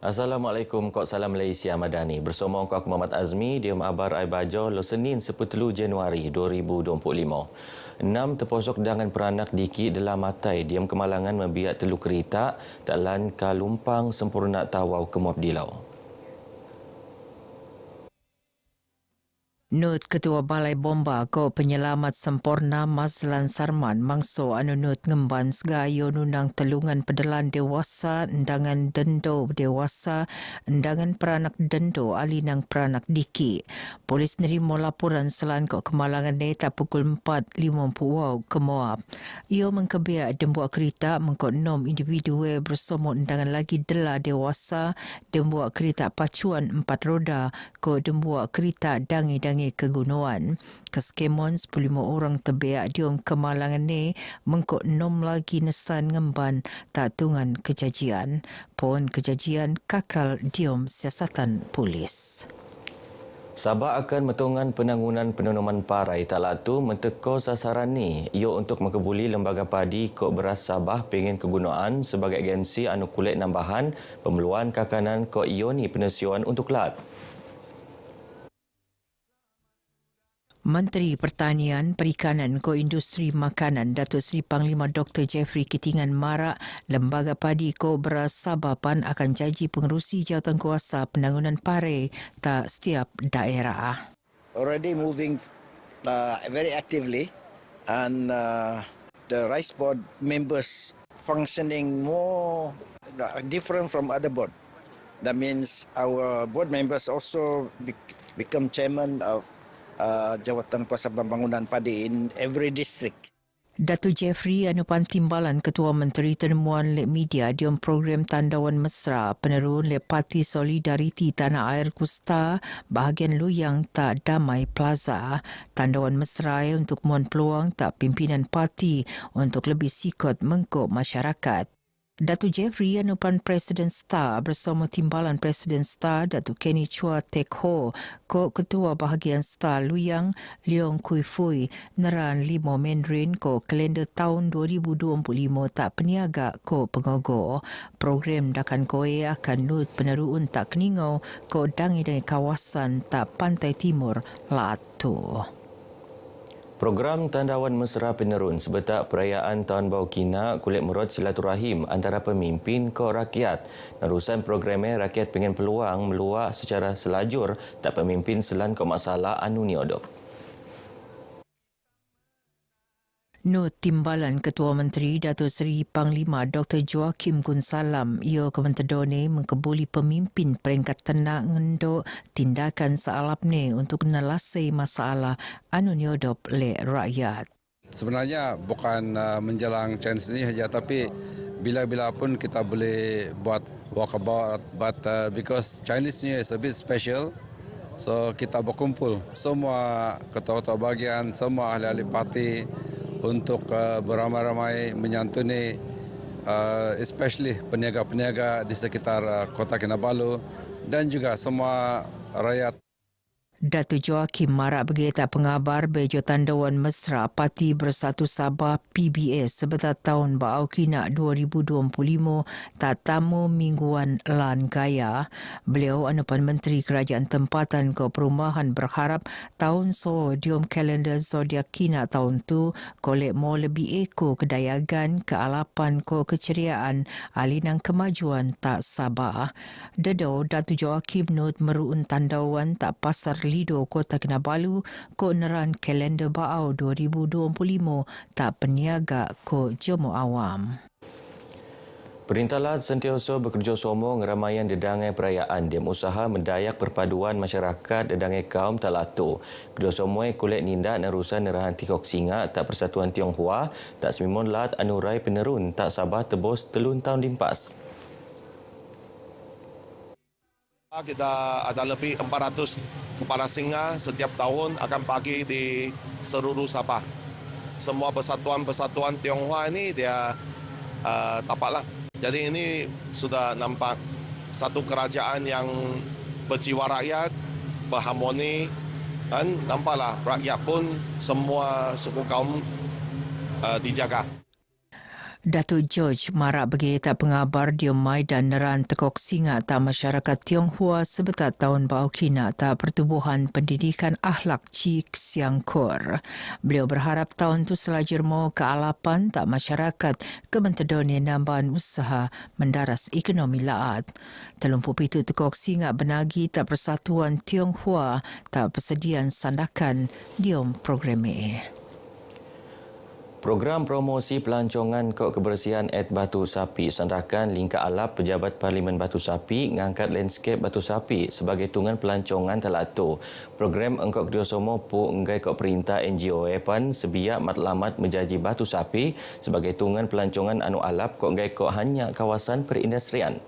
Assalamualaikum, Kok Salam Malaysia Madani. Bersama aku Muhammad Azmi, di Abar Aibajo, lo Senin 10 Januari 2025. 6 terposok dengan peranak diki dalam matai diam kemalangan membiak telu kereta dalam Kalumpang sempurna tawau ke Muabdilau. Nut Ketua Balai Bomba ko Penyelamat Sempurna Mazlan Sarman mangso anu nut ngemban segayo nunang telungan pedelan dewasa undangan dendo dewasa undangan peranak dendo alinang peranak diki. Polis nerima laporan selan ko kemalangan neta pukul 4.50 ke Moab. Ia mengkebiak dembuak kereta mengkot 6 individu bersama undangan lagi dela dewasa dembuak kereta pacuan 4 roda ko dembuak kereta dangi-dangi kegunaan. Keskemon 15 orang terbeak diom kemalangan ni mengkot 6 lagi nesan ngemban tak tungan kejajian. Pon kejajian kakal diom siasatan polis. Sabah akan metongan penanggunan penanaman parai tak latu menteko sasaran ni. Ia untuk mengkebuli lembaga padi Kok Beras Sabah pengen kegunaan sebagai agensi anu kulit nambahan pemeluan kakanan Kok Ioni penesian untuk lat. Menteri Pertanian, Perikanan ko Industri Makanan Datuk Seri Panglima Dr. Jeffrey Kitingan marak Lembaga Padi Ko Beras Sabah PAN akan jaji pengerusi jawatankuasa penanggunan parai tak setiap daerah. Already moving very actively, and the rice board members functioning more different from other board. That means our board members also become chairman of Jawatan Kuasa Pembangunan Padi in every district. Datuk Jeffrey Anupan Timbalan Ketua Menteri Tenemuan Lek Media diom program Tandawan Mesra penerun Lek Parti Solidariti Tanah Air Kusta bahagian Luyang Tak Damai Plaza. Tandawan Mesra untuk mohon peluang tak pimpinan parti untuk lebih sikot mengkok masyarakat. Datuk Jeffrey Anupan Presiden Star bersama Timbalan Presiden Star Datuk Kenny Chua Tek Ho ko Ketua Bahagian Star Luyang Leong Kui Fui neran 5 Mandarin ko kalender tahun 2025 tak peniaga ko pengogo. Program dakan koe akan nut peneruun tak keningau ko dangi-dangi kawasan tak pantai timur Latu. Program Tandawan Mesra Penerun sebetak perayaan Tahun Baru Kina kulit merot silaturahim antara pemimpin ke rakyat. Nerusan programnya rakyat pengen peluang meluak secara selajur tak pemimpin selan ke masalah anu niodop. Nut Timbalan Ketua Menteri Datuk Seri Panglima Dr. Joachim Gunsalam ia kementedone mengkebuli pemimpin peringkat tenak ngendok tindakan sealap ni untuk menelasai masalah anu niodop le rakyat. Sebenarnya bukan menjelang Chinese ni saja, tapi bila-bila pun kita boleh buat walkabout, but because Chinese New Year is a bit special, so kita berkumpul semua ketua-ketua bahagian, semua ahli-ahli parti untuk beramai-ramai menyantuni especially peniaga-peniaga di sekitar Kota Kinabalu dan juga semua rakyat. Datuk Joachim marak bergetak pengabar Bejo Tandawan Mesra Parti Bersatu Sabah PBS sebetar tahun Bau Kina 2025 tak tamu mingguan lan gaya. Beliau Anupan Menteri Kerajaan Tempatan ke Perumahan berharap tahun so diom kalender zodiak Kina tahun tu kolek mau lebih eko kedayagan, kealapan ko keceriaan alinang kemajuan tak Sabah. Dedo Datuk Joachim Nut meruun Tandawan tak pasar Lido Kota Kinabalu ko neran kalender Baau 2025 tak peniaga ko jemo awam. Perintah Lat sentiasa bekerjasama ngeramaian dedangai perayaan diam usaha mendayak perpaduan masyarakat dedangai kaum tak latu. Kerjasama kulit nindak nerusan nerahan tikok singa tak Persatuan Tionghoa tak semimon lat anurai penerun tak Sabah tebus telun tahun limpas. Kita ada lebih 400 kepala singa setiap tahun akan pergi di seluruh Sabah. Semua persatuan-persatuan Tionghoa ini dia tapaklah. Jadi ini sudah nampak satu kerajaan yang berjiwa rakyat, berharmoni, dan nampaklah rakyat pun semua suku kaum dijaga. Datuk George marak bagi tak pengabar di mai dan neran tekok singa tak masyarakat Tionghoa sebetat tahun bau kina tak pertubuhan pendidikan akhlak Cik Siang Kor. Beliau berharap tahun tu selajur mau ke alapan tak masyarakat kementedoni nambahan usaha mendaras ekonomi laat. Telumpu pitu tekok singa benagi tak persatuan Tionghoa tak persediaan sandakan diom program ini. Program promosi pelancongan kod kebersihan at Batu Sapi sandakan lingkar alap Pejabat Parlimen Batu Sapi ngangkat landscape Batu Sapi sebagai tungan pelancongan telato. Program engkau kerjasama pu enggai kod perintah NGO EPAN sebiak matlamat menjaji Batu Sapi sebagai tungan pelancongan anu alap kod enggai kod hanya kawasan perindustrian.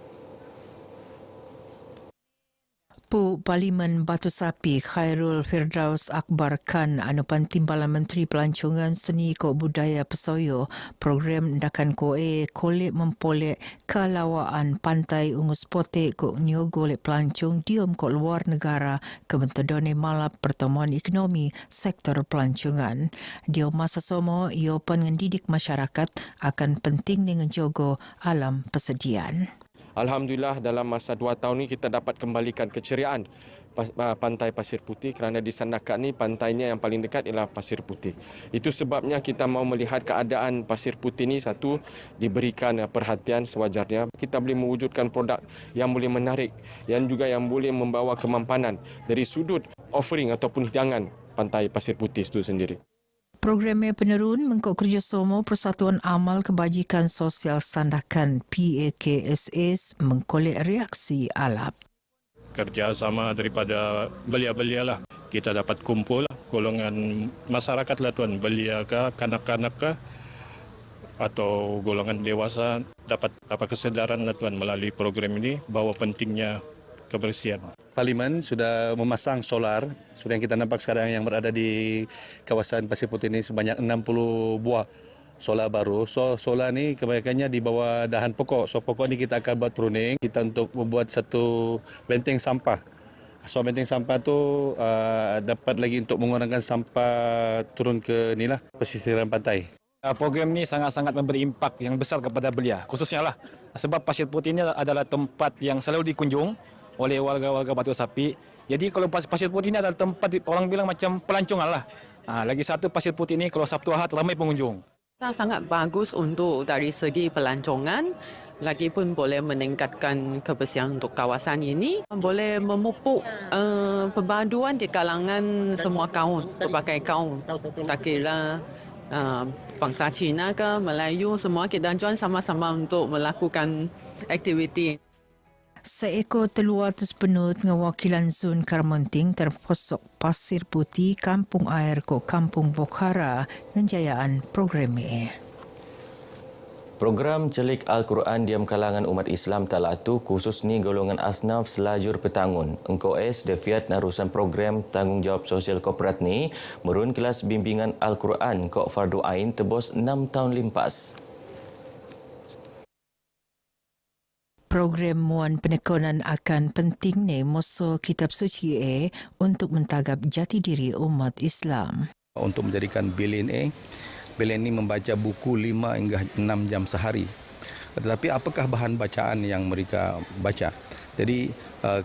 Pu Parlimen Batu Sapi Khairul Firdaus Akbar Khan Anupan Timbalan Menteri Pelancongan Seni Kok Budaya Pesoyo program ndakan koe kolek mempolek kelawaan pantai Ungus Potek kok nyogolek pelancong diom kok luar negara ke mentedone malap pertemuan ekonomi sektor pelancongan. Diom masa somo ia pengendidik masyarakat akan penting dengan jogo alam persediaan. Alhamdulillah dalam masa 2 tahun ini kita dapat kembalikan keceriaan pantai Pasir Putih kerana di Sandakan ni pantainya yang paling dekat ialah Pasir Putih. Itu sebabnya kita mau melihat keadaan Pasir Putih ni satu diberikan perhatian sewajarnya. Kita boleh mewujudkan produk yang boleh menarik yang juga yang boleh membawa kemampanan dari sudut offering ataupun hidangan pantai Pasir Putih itu sendiri. Programnya penerun mengikut kerjasama Persatuan Amal Kebajikan Sosial Sandakan PAKSS mengkolek reaksi alap. Kerjasama daripada belia-belia lah. Kita dapat kumpul golongan masyarakat lah tuan, belia ke, kanak-kanak ke, atau golongan dewasa dapat kesedaran lah tuan melalui program ini bahawa pentingnya kebersihan. Parlimen sudah memasang solar seperti yang kita nampak sekarang yang berada di kawasan Pasir Putih ini sebanyak 60 buah solar baru. So solar ni kebanyakannya di bawah dahan pokok. So pokok ni kita akan buat pruning kita untuk membuat satu benteng sampah. So benteng sampah tu dapat lagi untuk mengurangkan sampah turun ke inilah pesisiran pantai. Program ini sangat-sangat memberi impak yang besar kepada belia, khususnya lah sebab Pasir Putih ini adalah tempat yang selalu dikunjung oleh warga-warga Batu Sapi. Jadi kalau Pasir Putih ini adalah tempat orang bilang macam pelancongan lah. Lagi satu Pasir Putih ini kalau Sabtu Ahad ramai pengunjung. Sangat bagus untuk dari segi pelancongan, lagipun boleh meningkatkan kebersihan untuk kawasan ini, boleh memupuk perpaduan di kalangan semua kaum, berbagai kaum. Tak kira bangsa Cina ke Melayu, semua kita join sama-sama untuk melakukan aktiviti. Seekor telur penut ngawakilan zon Karmenting terposok Pasir Putih Kampung Air ko Kampung Bokhara ngenjayaan program ini. Program Celik Al-Quran diam kalangan umat Islam Talatu khusus ni golongan asnaf selajur petangun. Engkau Deviat narusan program tanggungjawab sosial korporat ni merun kelas bimbingan Al-Quran kok Fardu Ain tebos 6 tahun limpas. Program muan penekanan akan penting ni musuh kitab suci untuk mentagap jati diri umat Islam. Untuk menjadikan bilin ini membaca buku 5 hingga 6 jam sehari. Tetapi apakah bahan bacaan yang mereka baca? Jadi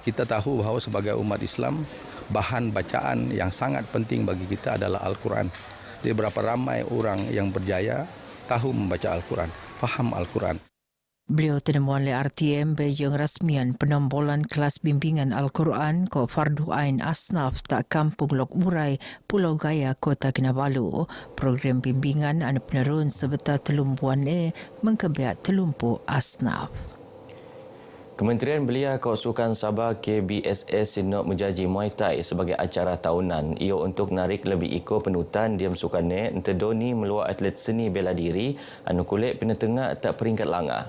kita tahu bahawa sebagai umat Islam, bahan bacaan yang sangat penting bagi kita adalah Al-Quran. Jadi berapa ramai orang yang berjaya tahu membaca Al-Quran, faham Al-Quran. Beliau temuan le RTM Beijing rasmian penombolan kelas bimbingan Al-Quran ko Fardu Ain Asnaf tak Kampung Lok Urai, Pulau Gaya, Kota Kinabalu. Program bimbingan anu penerun sebeta telumpuan mengkebiak telumpu asnaf. Kementerian Belia Kesukan Sabah KBSS sinok menjaji Muay Thai sebagai acara tahunan. Ia untuk narik lebih iko penutan diam sukannya entedoni meluar atlet seni bela diri anu kulit penetengah tak peringkat langah.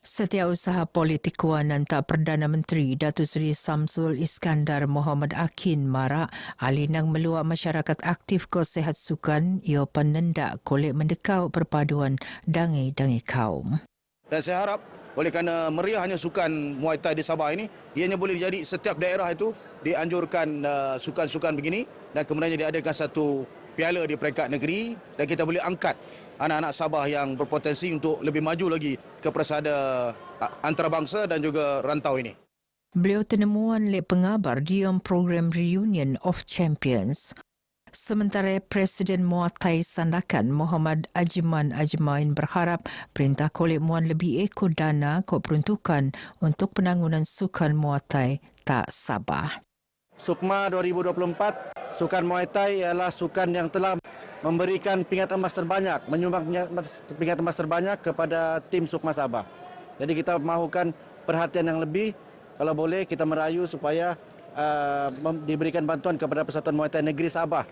Setiausaha Politik Kewangan tak Perdana Menteri Datuk Seri Samsul Iskandar Muhammad Akin marak alinang meluak masyarakat aktif ko sehat sukan ia penendak kolek mendekau perpaduan dangai-dangai kaum. Dan saya harap oleh kerana meriahnya sukan Muay Thai di Sabah ini, ianya boleh jadi setiap daerah itu dianjurkan sukan-sukan begini dan kemudiannya diadakan satu piala di peringkat negeri dan kita boleh angkat anak-anak Sabah yang berpotensi untuk lebih maju lagi ke persada antarabangsa dan juga rantau ini. Beliau tenemuan oleh pengabar diam program Reunion of Champions. Sementara Presiden Muay Thai Sandakan Muhammad Ajman Ajmain berharap Perintah Kolej Muan lebih ekor dana peruntukan untuk penangunan sukan Muay Thai tak Sabah. Sukma 2024, sukan Muay Thai ialah sukan yang telah memberikan pingat emas terbanyak, menyumbang pingat emas terbanyak kepada tim Sukma Sabah. Jadi kita mahukan perhatian yang lebih, kalau boleh kita merayu supaya diberikan bantuan kepada Persatuan Muay Thai Negeri Sabah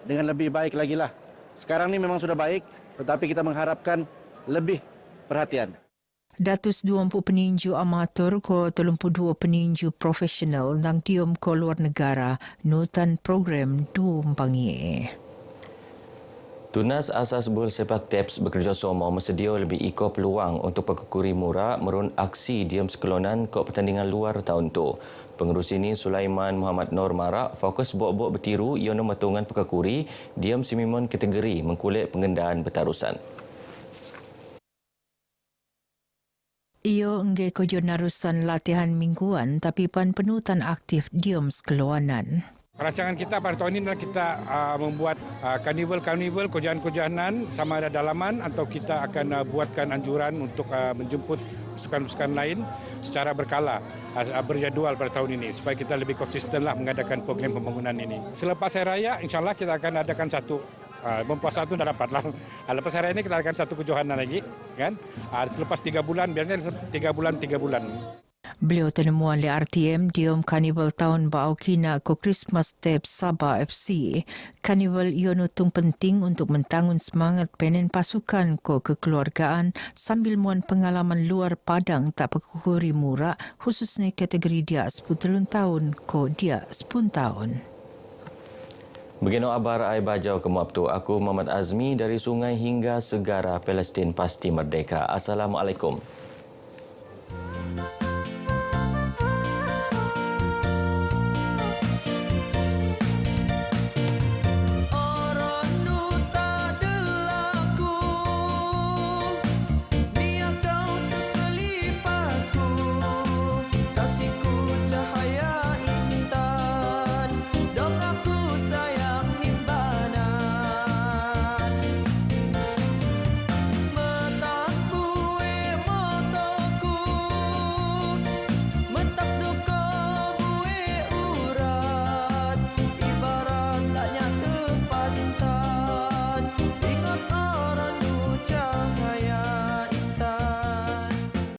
dengan lebih baik lagi lah. Sekarang ni memang sudah baik, tetapi kita mengharapkan lebih perhatian. Datus 20 peninju amatur ko 32 peninju profesional nang diom ko luar negara nutan program Dumpangi. Tunas Asas Bola Sepak TAPS bekerjasama mensedia lebih iko peluang untuk pekekuri murah merun aksi diam sekelonan ke pertandingan luar tahun tu. Pengurus ini Sulaiman Muhammad Nur Marak fokus buat-buat bertiru iono matungan pekekuri diam simimon kategori mengkulit pengendaan bertarusan. Ia engge kojo narusan latihan mingguan tapi pan penutan aktif diam sekeluanan. Rancangan kita pada tahun ini adalah kita membuat karnival, kejohanan sama ada dalaman atau kita akan buatkan anjuran untuk menjemput pasukan-pasukan lain secara berkala, berjadual pada tahun ini supaya kita lebih konsistenlah mengadakan program pembangunan ini. Selepas Hari Raya, insyaAllah kita akan adakan satu, mempuasa itu dah dapatlah. Lepas Hari Raya ini kita adakan satu kejohanan lagi, kan? Selepas 3 bulan, biasanya 3 bulan. Beliau tenemuan le RTM diom Karnival Tahun Bau Kina ko Christmas Step Sabah FC. Karnival ionutung penting untuk mentangun semangat penen pasukan ko kekeluargaan sambil muan pengalaman luar padang tak pekukuri murah khususnya kategori dia 10 tahun ko dia 10 tahun. Begino abar ai bajau ke Muabtu. Aku Muhammad Azmi dari sungai hingga segara Palestin pasti merdeka. Assalamualaikum.